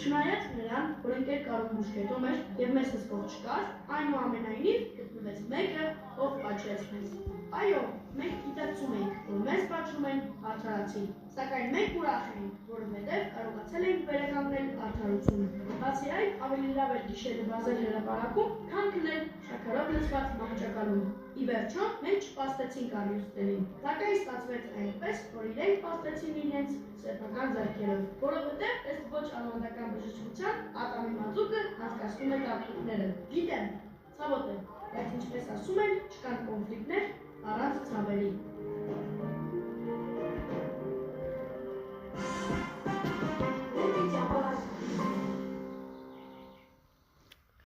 Չնայած նրան, որ ընկեր կարող մուշկետում էր և մեզ հսկող չկար, այնուամենայնիվ գտնվեց մեկը, ով պատժեց մեզ։ Այո, մենք գիտակցում էինք, որ մեզ պատժում են արդարացի, սակայն մենք ուրախ էինք, որովհետև կարողացել էինք վերականգնել արդարությունը։ Բացի այդ, ավելի լավ էր գիշերը վազել հրապարակում, քան քնել շաքարով լցված մահճակալում։ Ի վերջո, մենք չպաստեցինք առյուծներին, սակայն ստացվեց այնպես, որ իրենք պաստեցին իրենց սեփական ձեռքերով, որովհետև ըստ ոչ ավանդական բժշկության, ատամի մածուկը հասկացնում է տափիկները։ Գիտեմ, ցավոտ է, բայց ինչպես ասում են, չկան կոնֆլիկտներ առանց ցավերի։